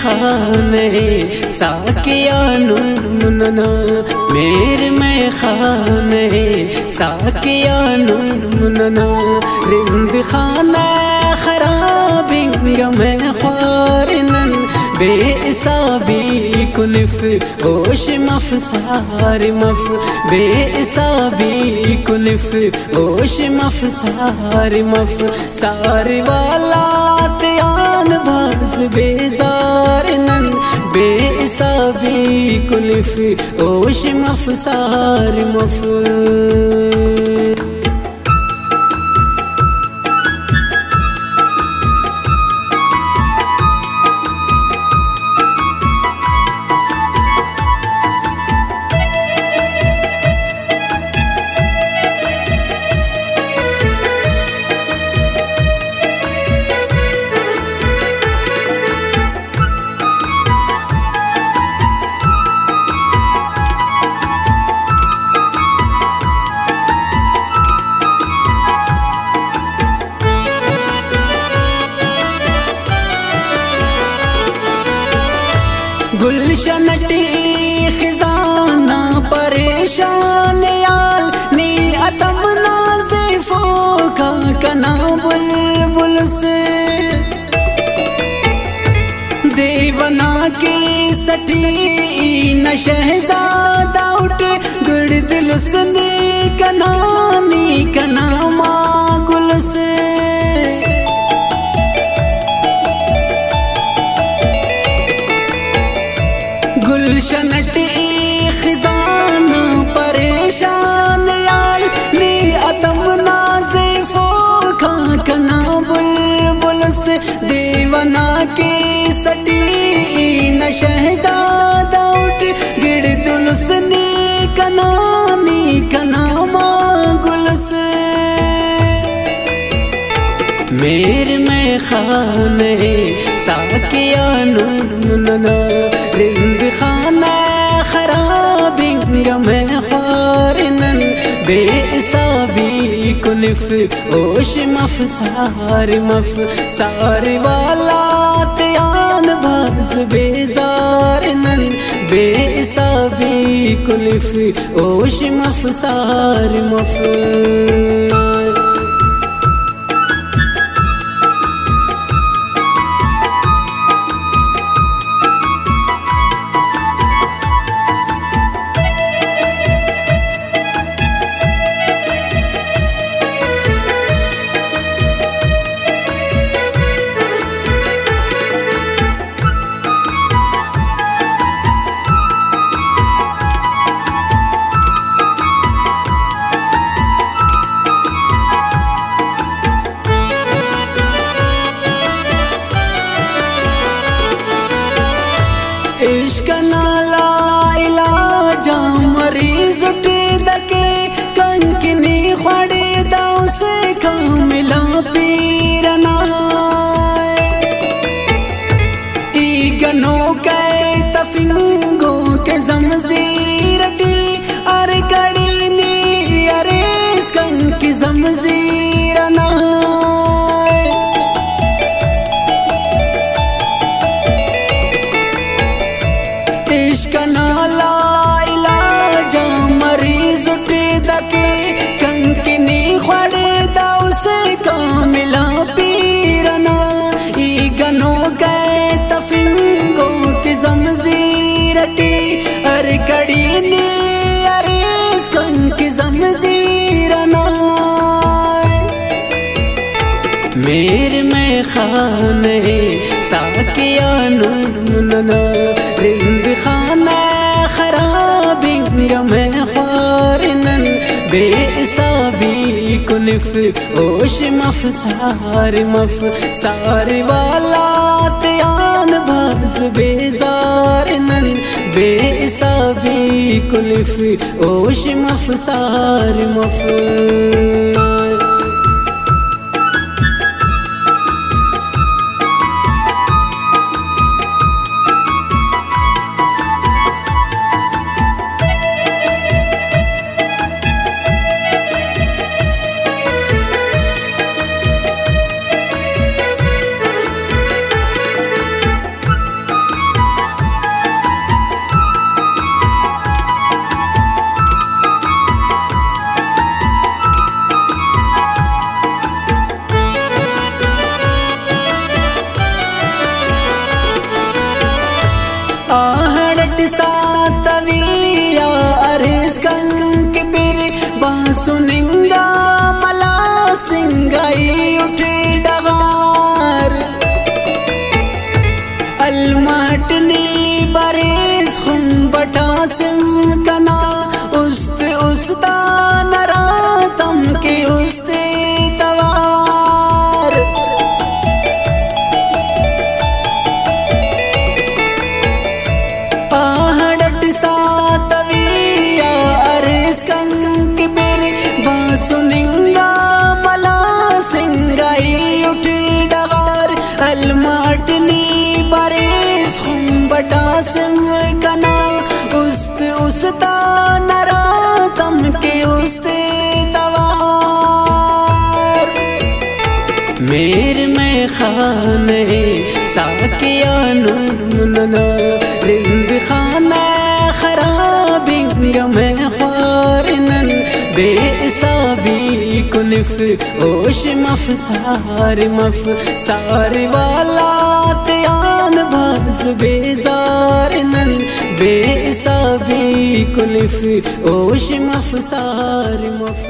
खाने साकिया नूनना, मेरे में खाने साकिया नूनना, रिंद खाना खराबिंग में ख्वारनन, बेइसाबी कुनिफ ओश मफ सार मफ, बेइसाबी कुनिफ ओश मफ सार मफ, सार वाला त्यान बाज बेजार नन, बेइसाबी कुनिफ ओश मफ सार मफ। गुलशनटी खिजाना परेशान याल नी अतम नाज़िफो का कना बुलबुल से, देवना की सठी न शहजादा उठ गुड़ दिल सुनी कनानी कना मागुल से, गुलशनटी खिजाना परेशान याल नी अतम नाज़िफो का कना बुलबुल से, देवना की सटी न शहजादा उठ गिड़ दुलसनी कनानी कना मागुल से, मेरे में खाने साकिया नूनना, रिंद खाना खराबिंग में ख्वारनन, बेइसाबी कुनिफ ओश मफ सार मफ, सार वाला त्यान बाज बेजार नन, बेइसाबी कुनिफ ओश मफ सार मफ। इश्क नाला इलाजा मरीज उठे दके, कंकनी खड़े दाव से कामिला पीरना, ईगनों के तफिंगो के जमजीर की, अरे कड़ी नी अरे कंकी जमजीरना, इश्क नाला इलाजा मरीज उठे दके, कंकनी खड़े दाव से कामिला पीरना, ईगनों के तफिंगो की जमजीर की, अरे कड़ी नी अरे कंकी जमजीरना, मेरे में खाने साकिया नूनना, रिंद खाना खराबिंग में ख्वारनन, बेइसाबी कुनिफ ओश मफ सार मफ, सार वाला त्यान बाज बेजार नन, बेइसाबी कुनिफ ओश मफ सार मफ। आहड़ट सातविया अरिस कंक बिर बांसुनिंगा मला सिंगाई उठे डगार अलमटनी बरेस खुम बटा सिम कना उस्त उस्ता नरातम के उस्ते तवार आहड़ट सातविया अरिस कंक बिर बांसुनिंगा मला सिंगाई उठे डगार अलमटनी बरेस खुम बटा सिम कना उस्त उस्ता नरातम के उस्ते तवार मेर में खाने साकिया नूनना रिंद खाना खराबिंग में खारनन बेसाबी कुनिफ ओश मफसार मफसार वाला त्यान बाज बेजार नन बेसाबी कुनिफ ओश मफसार मफ